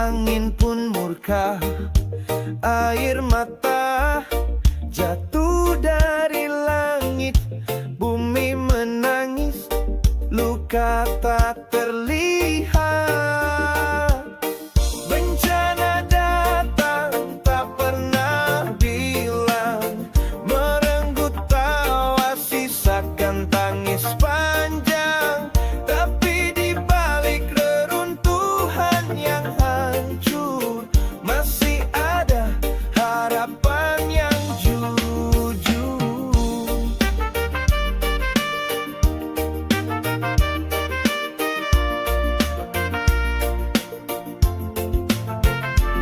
Angin pun murka, air mata jatuh dari langit. Bumi menangis, luka tak terlihat. Bencana datang tak pernah bilang, merenggut tawa sisakan tangis panjang. Tapi di balik reruntuhan yang hancur, masih ada harapan yang jujur.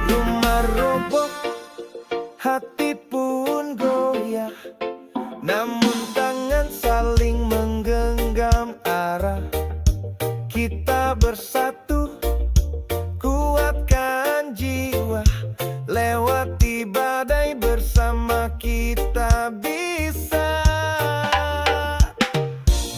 Rumah roboh, hati pun goyah, namun tangan saling menggenggam arah. Kita bersatu, kuatkan jiwa, lewati badai bersama kita bisa.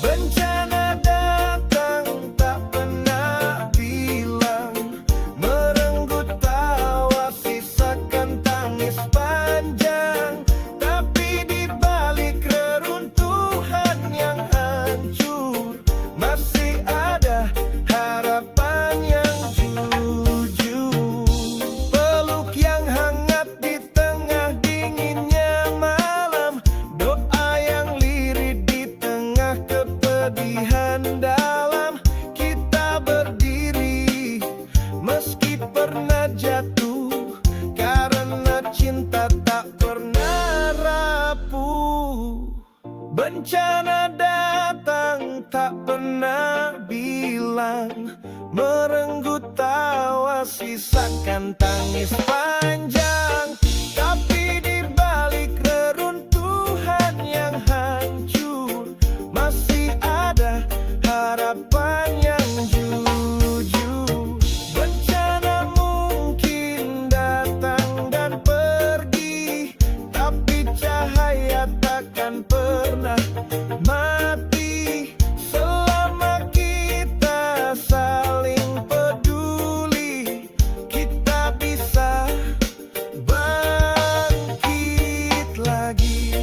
Bencana datang tak pernah bilang, merenggut tawa sisakan tangis panjang. Tapi di balik reruntuhan yang hancur, masih ada harapan yang jujur. Peluk yang hangat di tengah dinginnya malam, doa yang lirih di tengah kepedihan dalam. Kita berdiri meski pernah jatuh, karena cinta tak pernah rapuh. Bencana datang tak pernah bilang, merenggut tawa sisakan tangis panjang. Tapi di balik reruntuhan yang hancur, masih ada harapan yang jujur. Bencana mungkin datang dan pergi, tapi cahaya takkan pernah mati selama kita saling peduli. Kita bisa bangkit lagi.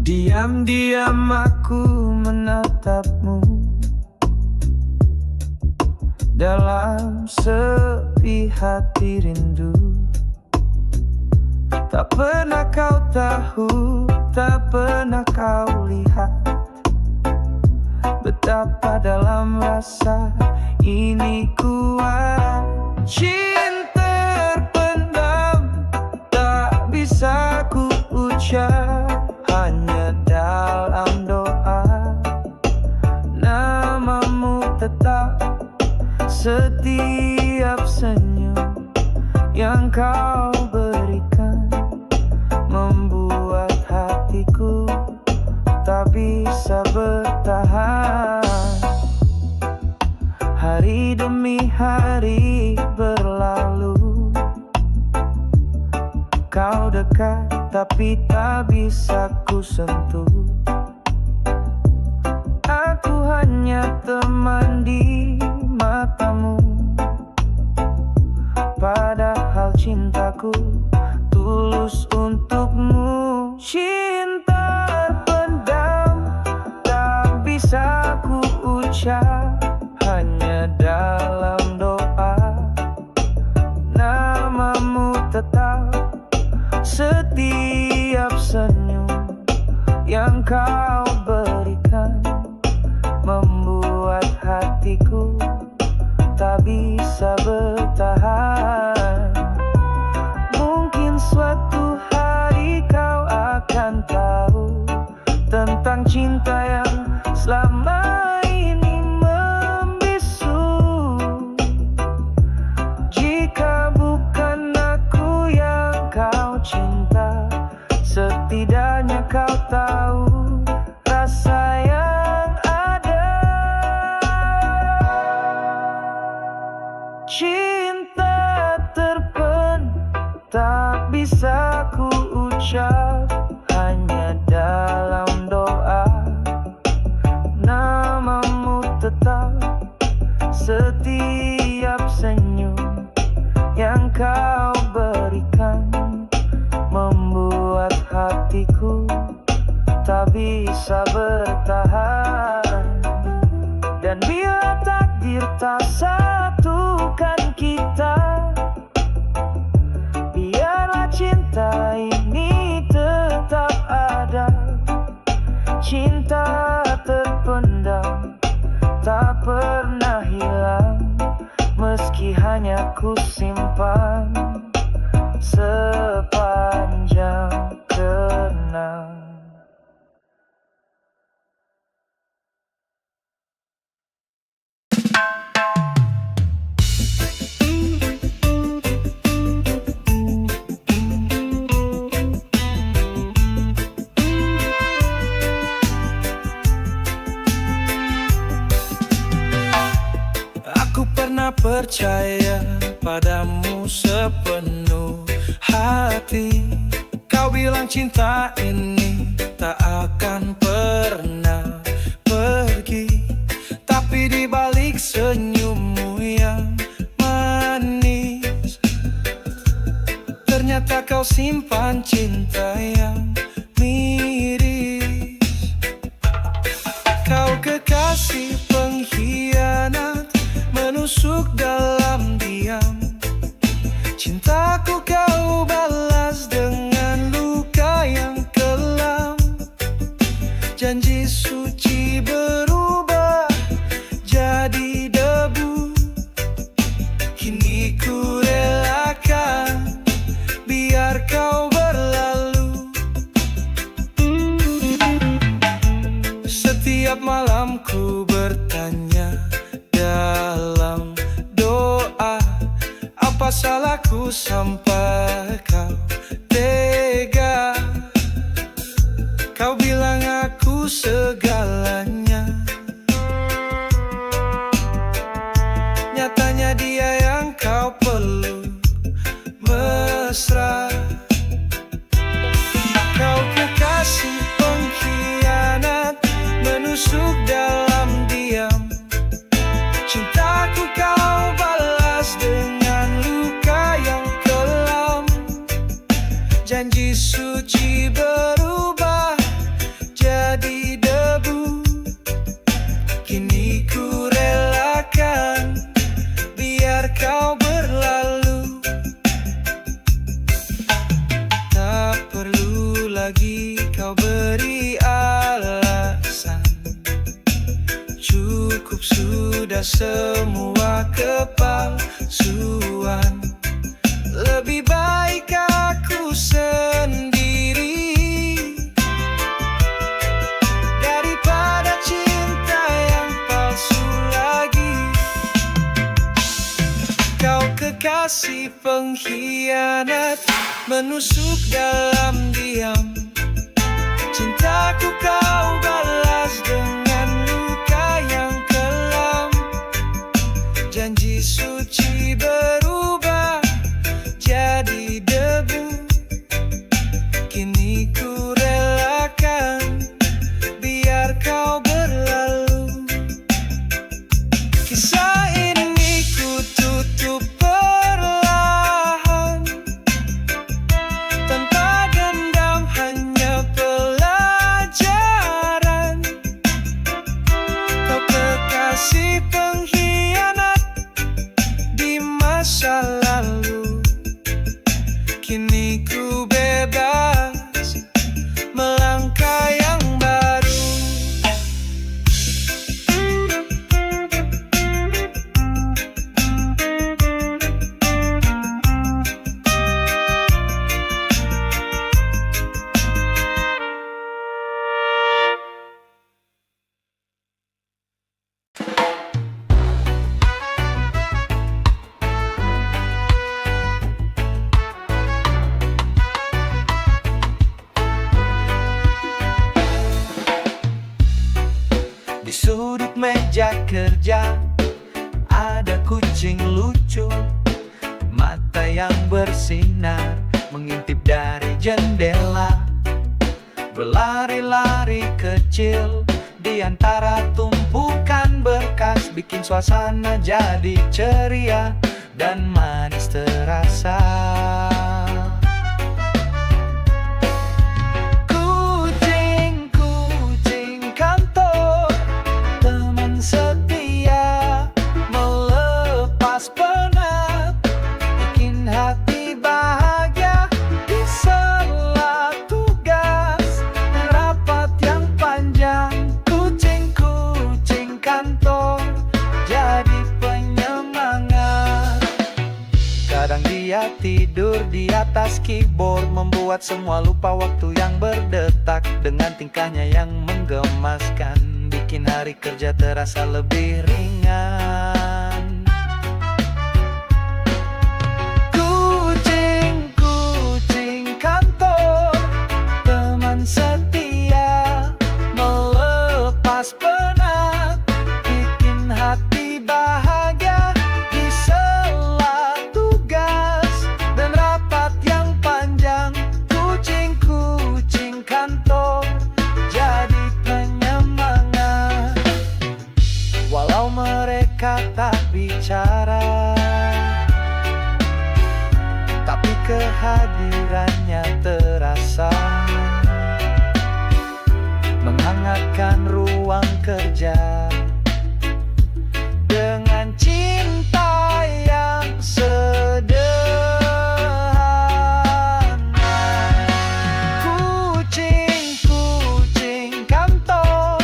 Diam-diam aku menatapmu dalam sepi hati rindu. Tak pernah kau tahu, tak pernah kau lihat betapa dalam rasa ini kuat. Cinta terpendam, tak bisa ku ucap, hanya dalam doa. Namamu tetap setiap senyum yang kau berikan, membuat hatiku tak bisa bertahan. Hari demi hari berlalu, kau dekat tapi tak bisa ku sentuh. Aku hanya teman di matamu, padahal cintaku tulus untukmu. Cinta pendam, tak bisa ku ucap, hanya dalam doa. Namamu tetap setiap senyum yang kau berikan, cinta yang selama ini membisu. Jika bukan aku yang kau cinta, setidaknya kau tahu rasa yang ada. Cinta terpendam tak bisa ku ucap, hanya dalam doa. Namamu tetap setiap senyum yang kau berikan, membuat hatiku tak bisa bertahan. Dan bila takdir tak satukan kita, biarlah cinta ini tetap ada. Cinta terpendam tak pernah hilang, meski hanya ku simpan sepanjang kenang. Aku pernah percaya padamu sepenuh hati. Kau bilang cinta ini tak akan pernah pergi, tapi di balik senyummu yang manis, ternyata kau simpan cinta yang miris. Kau kekasih pengkhianat, menusuk dalam diam. Cintaku kau balas dengan luka yang kelam. Janji suci berubah jadi debu. Kini ku relakan biar kau berlalu. Setiap malam ku bertanya dalam doa, apa salahku sampai kau tega? Kau bilang aku segalanya, nyatanya dia yang kau peluk mesra. Kau kekasih pengkhianat, menusuk dalam diam. Cintaku kau balas dengan luka yang kelam. Janji suci berubah jadi debu. Kini ku relakan biar kau berlalu. Tak perlu lagi kau beri alasan, cukup sudah semua kepalsuan. Lebih baik aku sendiri daripada cinta yang palsu lagi. Kau kekasih pengkhianat, menusuk dalam diam. Cintaku kau balas dengan luka yang kelam. Janji suci berubah jadi debu. Kini ku relakan biar kau berlalu. Kisah ini ku tutup perlahan, tanpa dendam, hanya pelajaran. Di sudut meja kerja ada kucing lucu, mata yang bersinar mengintip dari jendela. Berlari-lari kecil di antara tumpukan berkas, bikin suasana jadi ceria dan manis terasa. Kucing, kucing kantor, teman setia, melepas penat, bikin hati bahagia di sela tugas dan rapat yang panjang. Kucing, kucing kantor jadi penyemangat. Kadang dia tidur di atas keyboard, membuat semua lupa waktu yang berdetak. Dengan tingkahnya yang menggemaskan, bikin hari kerja terasa lebih ringan. Kucing, kucing kantor, teman setia, melepas penat, bikin hati bahagia di sela tugas dan rapat yang panjang. Kucing, kucing kantor jadi penyemangat. Walau mereka tak bicara, tapi kehadirannya terasa menghangatkan ruang kerja dengan cinta yang sederhana. Kucing, kucing kantor,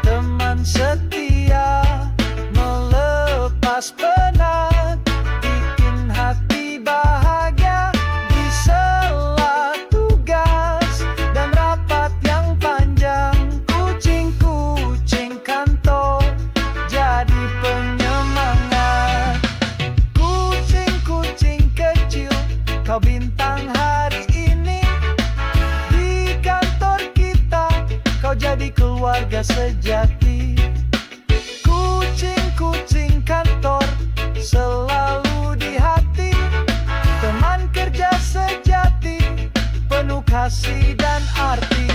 teman setia, melepas penat, bikin hati bahagia di sela tugas dan rapat yang panjang. Kucing, kucing kantor jadi penyemangat. Kucing, kucing kecil, kau bintang hari ini. Di kantor kita kau jadi keluarga sejati. Kucing, kucing kantor selalu di hati, teman kerja sejati, penuh kasih dan arti.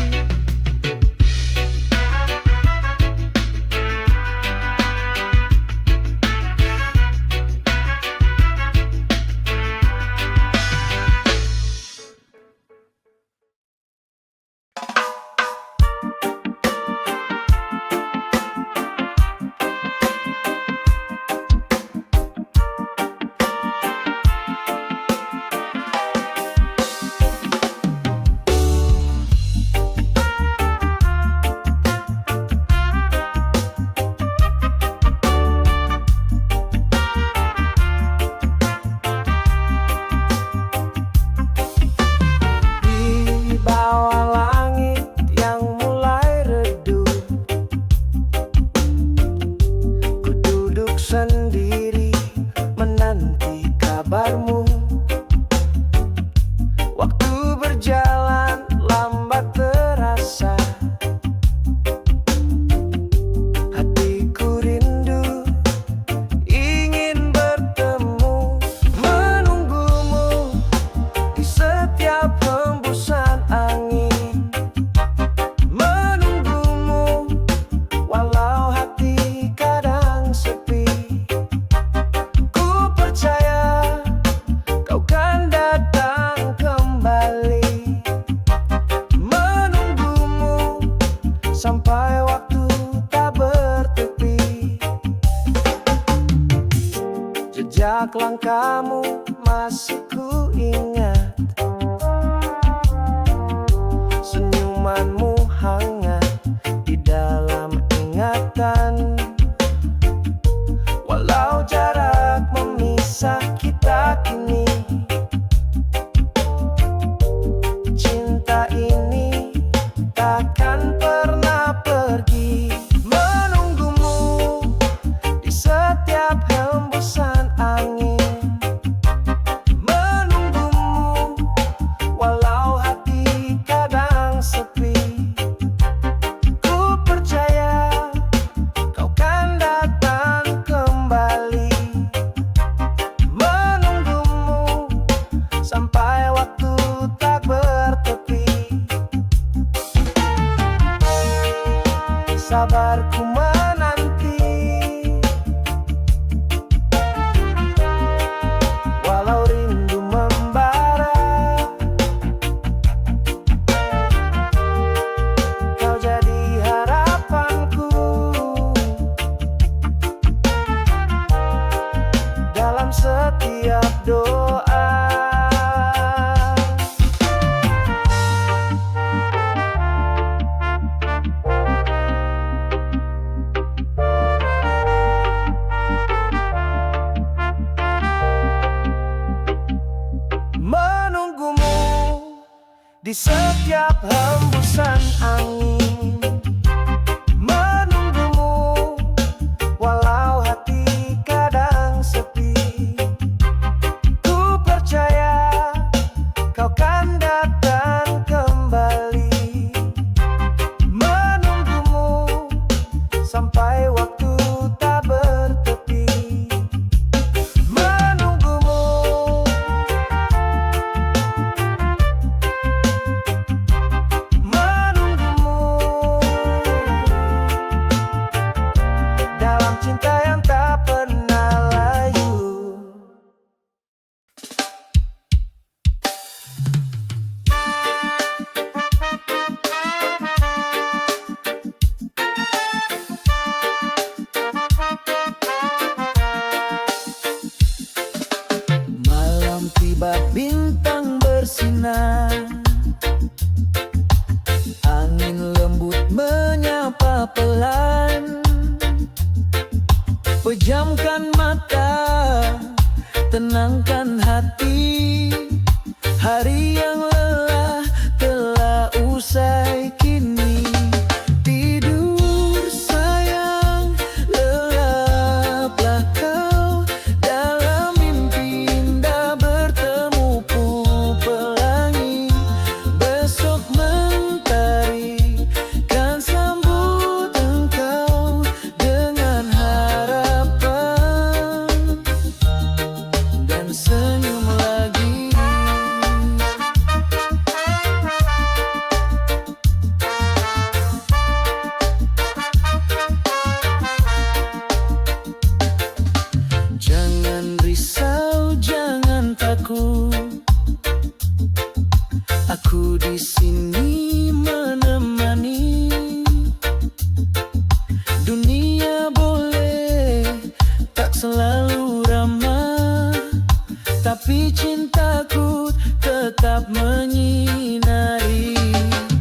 Di bawah langit yang mulai redup, ku duduk sendiri menanti kabarmu. Waktu berjalan lambat terasa, hatiku rindu ingin bertemu, menunggumu di setiap hembusan angin, menunggumu walau hati kadang sepi. Ku percaya kau kan datang kembali, menunggumu sampai waktu tak bertepi. Jejak langkahmu masih ku ingat, senyumanmu hangat di dalam ingatan. Walau jarak memisah kita kini, cinta ini takkan pernah pergi. Menunggumu di setiap hembusan angin, menunggumu sabarku menanti. Walau rindu membara, kau jadi harapanku. Dalam setiap doa, menunggumu di setiap hembusan angin, menunggumu walau hati kadang sepi. Ku percaya kau kan datang kembali, menunggumu sampai waktu tak bertepi. Menunggumu, dalam cinta yang tak pernah layu. Malam tiba, bintang bersinar, angin lembut menyapa pelan. Pejamkan mata, tenangkan hati. Hari yang lelah telah usai kini. Tidur sayang, lelaplah kau. Dalam mimpi indah bertemu pelangi. Besok mentari kan sambut engkau dengan harapan dan senyum lagi. Jangan risau, jangan takut, aku di sini menemani. Dunia boleh tak selalu ramah, tapi cintaku tetap menyinari.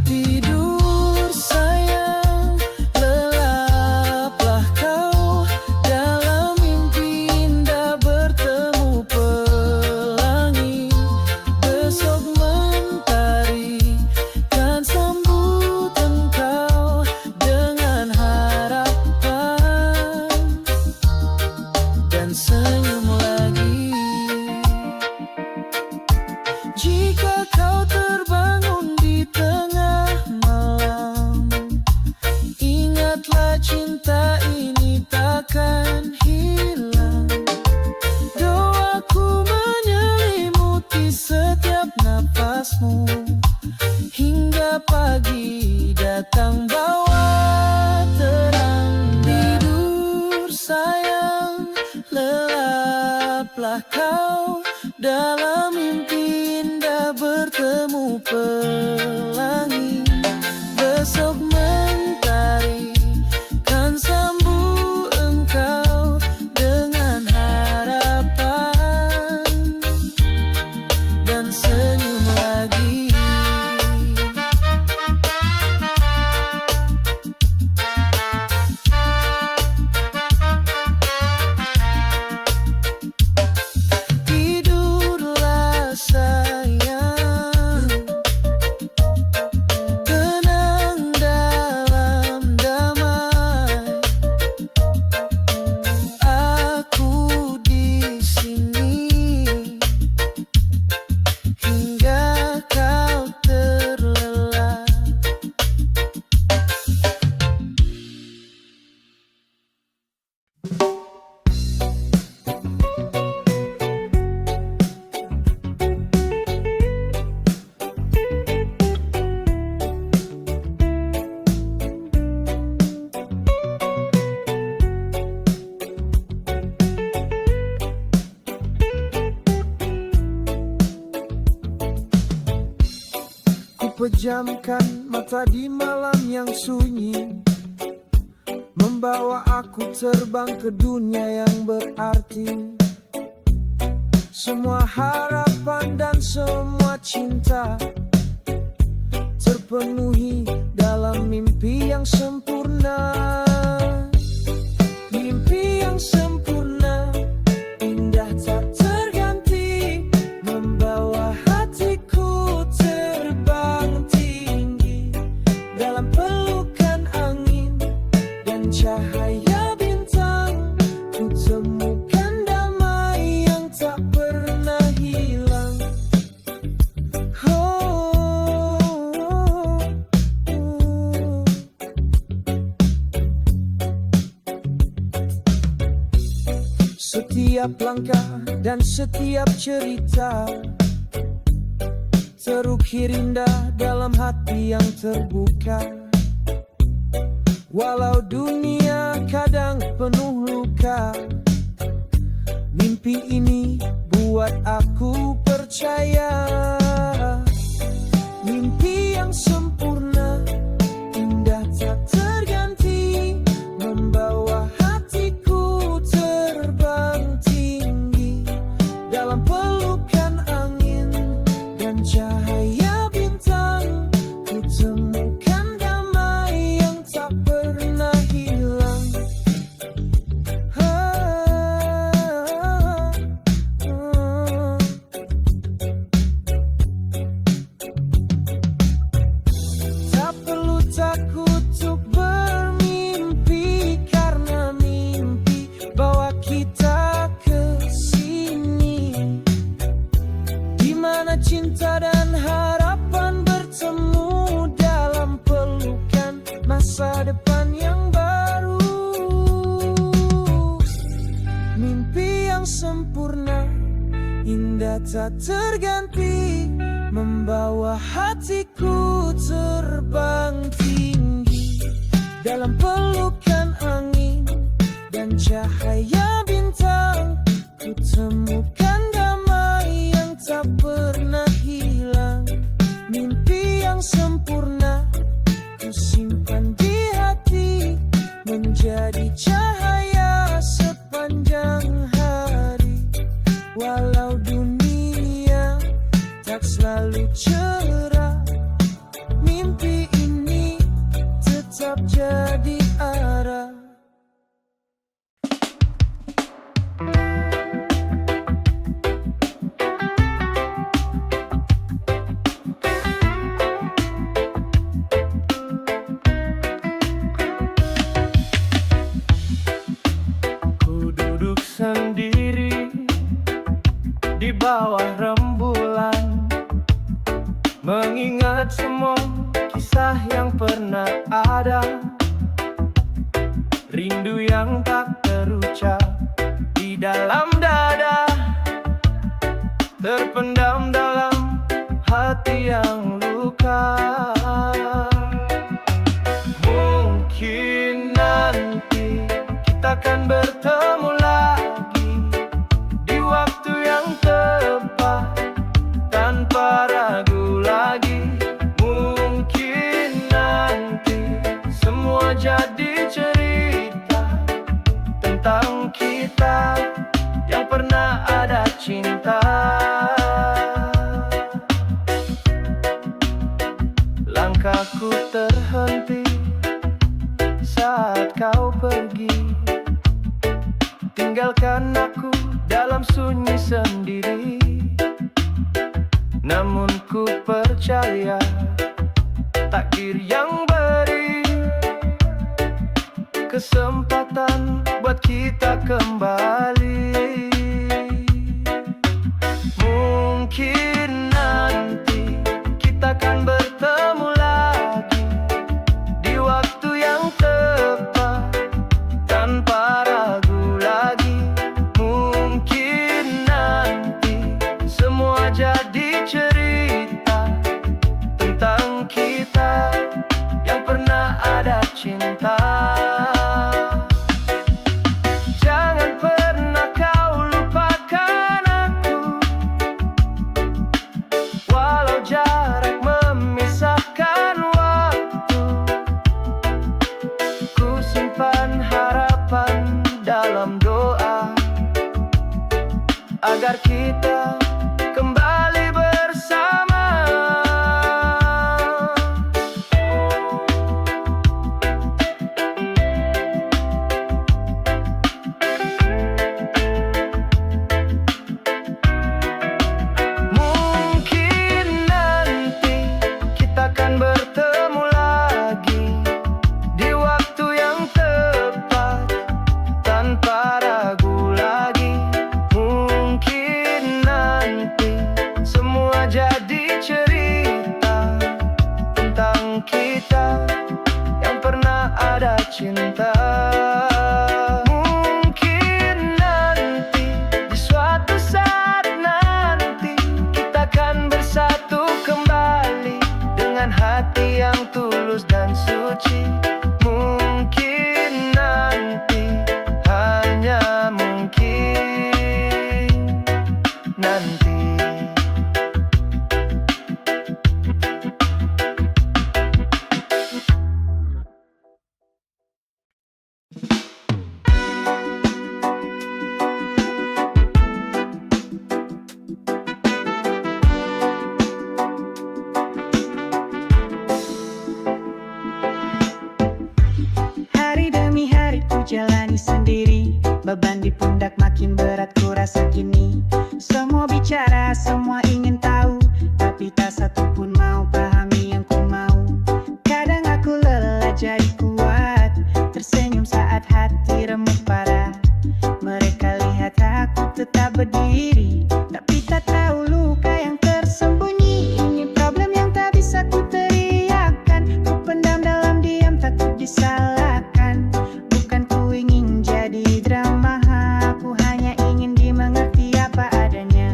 Tidur sayang, lelaplah kau. Dalam mimpi indah bertemu pelangi. Besok mentari kan sambut engkau dengan harapan dan senyum lagi. Jika kau terbangun di tengah malam, ingatlah cinta ini takkan hilang. Doaku menyelimuti setiap napasmu, hingga pagi datang bawa terang. Tidur sayang, lelaplah kau. Dalam mimpi indah bertemu pelangi. Besok mentari kan sambut engkau dengan harapan dan senyum lagi. Tidurlah pejamkan mata di malam yang sunyi, membawa aku terbang ke dunia yang berarti. Semua harapan dan semua cinta terpenuhi dalam mimpi yang sempurna. Mimpi yang sempurna, indah tak terganti, membawa hatiku terbang tinggi dalam pelukan angin dan cahaya bintang. Ku temukan damai yang tak pernah hilang. Setiap langkah dan setiap cerita terukir indah dalam hati yang terbuka. Walau dunia kadang penuh luka, mimpi ini buat aku percaya. Mimpi yang sempurna, indah tak terganti, membawa hatiku terbang tinggi dalam pelukan angin dan cahaya bintang. Ku temukan damai yang tak pernah hilang. Tak perlu takut untuk bermimpi, karena mimpi bawa kita ke sini, di mana cinta dan harapan bertemu dalam pelukan masa depan yang baru. Mimpi yang sempurna, indah tak terganti, membawa hatiku terbang tinggi dalam pelukan angin dan cahaya bintang. Ku temukan damai yang tak pernah hilang. Mimpi yang sempurna, ku simpan di hati, menjadi cahaya sepanjang hari. Walau dunia tak selalu cerah, mimpi ini tetap jadi arah. Ku duduk sendiri di bawah rembulan, mengingat semua kisah yang pernah ada, rindu yang tak terucap di dalam dada, terpendam dalam hati yang luka. Mungkin nanti kita akan bertemu lagi di waktu yang tepat, tanpa ragu lagi. Mungkin nanti semua jadi cerita tentang kita yang pernah ada cinta. Langkahku terhenti saat kau pergi, tinggalkan aku dalam sunyi sendiri. Namun ku percaya takdir yang beri kesempatan buat kita kembali. Mungkin nanti kita akan bertemu lagi di waktu yang tepat, tanpa ragu lagi. Mungkin nanti semua jadi cerita tentang kita yang pernah ada cinta. Jangan pernah kau lupakan aku, walau jarak memisahkan. simpan harapan dalam doa agar kita kembali bersama. Mungkin nanti kita akan bertemu lagi di waktu yang tepat tanpa ragu lagi. Mungkin nanti semua jadi cerita tentang kita yang pernah ada cinta. Mungkin nanti di suatu saat nanti kita akan bersatu kembali dengan hati yang tulus dan suci. Mungkin nanti, hanya mungkin nanti. Hari demi hari ku jalani sendiri, beban di pundak makin berat ku rasa kini. Semua bicara, semua ingin tahu, tapi tak satu pun mau pahami yang ku mau. Kadang aku lelah jadi kuat, tersenyum saat hati remuk parah. Mereka lihat aku tetap berdiri, tapi tak tahu luka yang tersembunyi. Ini problem yang tak bisa ku teriakan, ku pendam dalam diam takut disalahkan. Bukan ku ingin jadi drama, aku hanya ingin dimengerti apa adanya.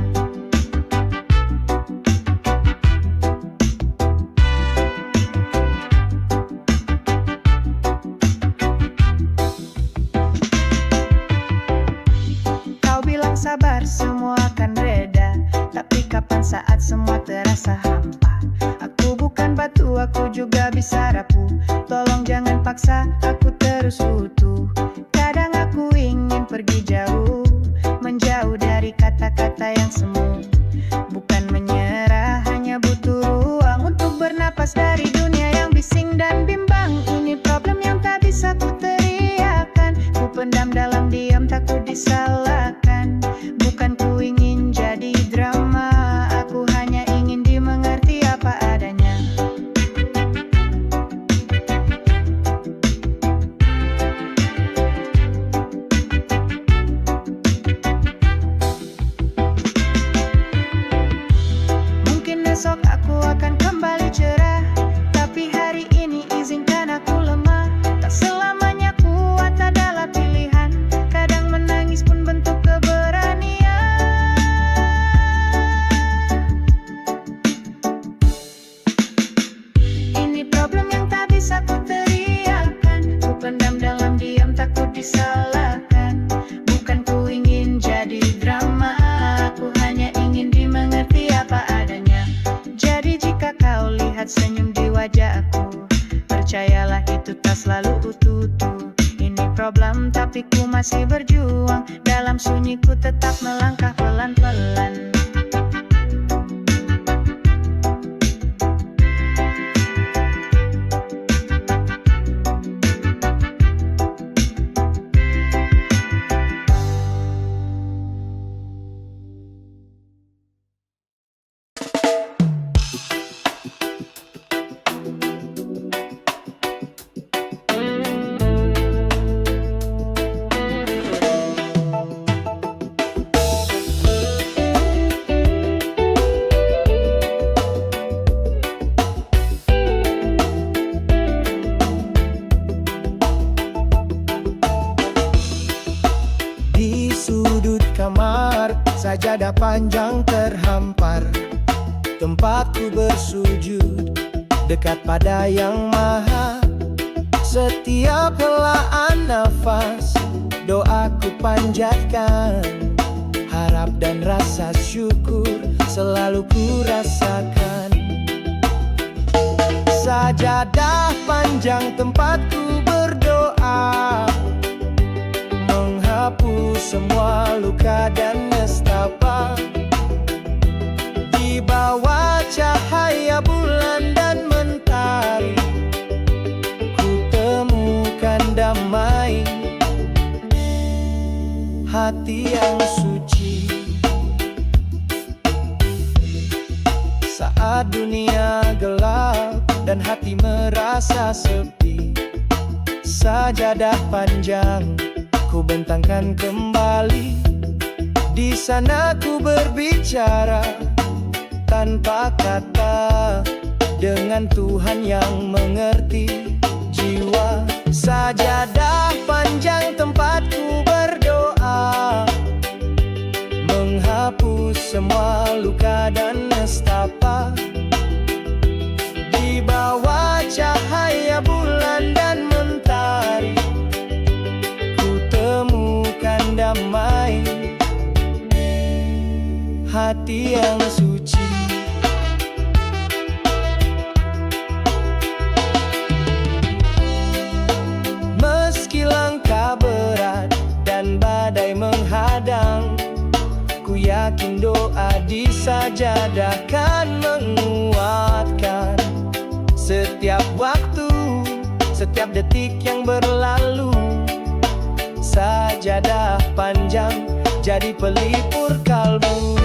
Kau bilang sabar semua akan reda, tapi kapan saat semua terasa hampa. Aku bukan batu, aku juga bisa rapuh. Tolong jangan paksa aku terus utuh. Kadang aku ingin pergi jauh, menjauh dari kata-kata yang semu. Bukan menyerah, hanya butuh ruang untuk bernapas dari dunia yang bising dan bimbang. Ini problem yang tak bisa ku teriakan, ku pendam dalam diam takut disalahkan. Bukan ku ingin jadi drama, aku hanya ingin dimengerti apa adanya. Mungkin besok aku akan kembali cerah, tapi hari ini izinkan aku lemah. Tak selamanya kuat adalah pilihan, kadang menangis pun bentuk keberanian. Ini problem yang tak bisa ku teriakan, ku pendam dalam diam takut disalahkan. Bukan ku ingin jadi drama, aku hanya ingin dimengerti apa adanya. Jadi jika kau lihat senyum di wajahku, percayalah itu tak selalu utuh. Ini problem tapi ku masih berjuang, dalam sunyi ku tetap melangkah pelan-pelan. Sajadah panjang terhampar, tempatku bersujud dekat pada Yang Maha. Setiap helaan nafas doaku panjatkan, harap dan rasa syukur selalu ku rasakan. Sajadah panjang tempatku berdoa, menghapus semua luka dan nestapa. Di bawah cahaya bulan dan mentari, ku temukan damai, hati yang suci. Saat dunia gelap dan hati merasa sepi, sajadah panjang ku bentangkan kembali. Di sana ku berbicara tanpa kata dengan Tuhan yang mengerti jiwa. Sajadah panjang tempatku berdoa, menghapus semua luka dan nestapa. Di bawah cahaya bulan dan mentari, ku temukan damai, hati yang suci. Meski langkah berat dan badai menghadang, ku yakin doa di sajadah kan menguatkan. Setiap waktu, setiap detik yang berlalu, sajadah panjang jadi pelipur kalbu.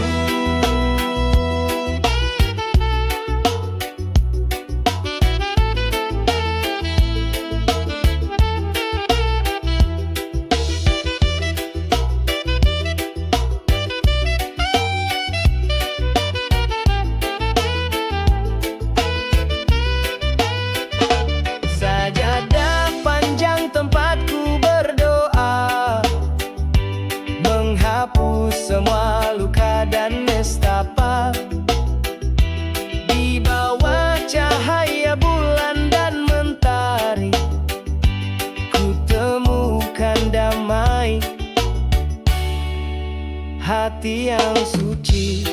Sajadah panjang tempatku berdoa, menghapus semua luka dan nestapa. Di bawah cahaya bulan dan mentari, ku temukan damai, hati yang suci.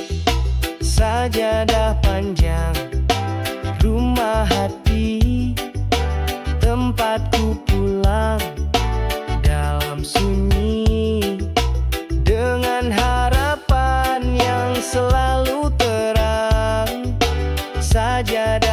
Sajadah panjang, rumah hati, tempatku pulang dalam sunyi, dengan harapan yang selalu terang. Sajadah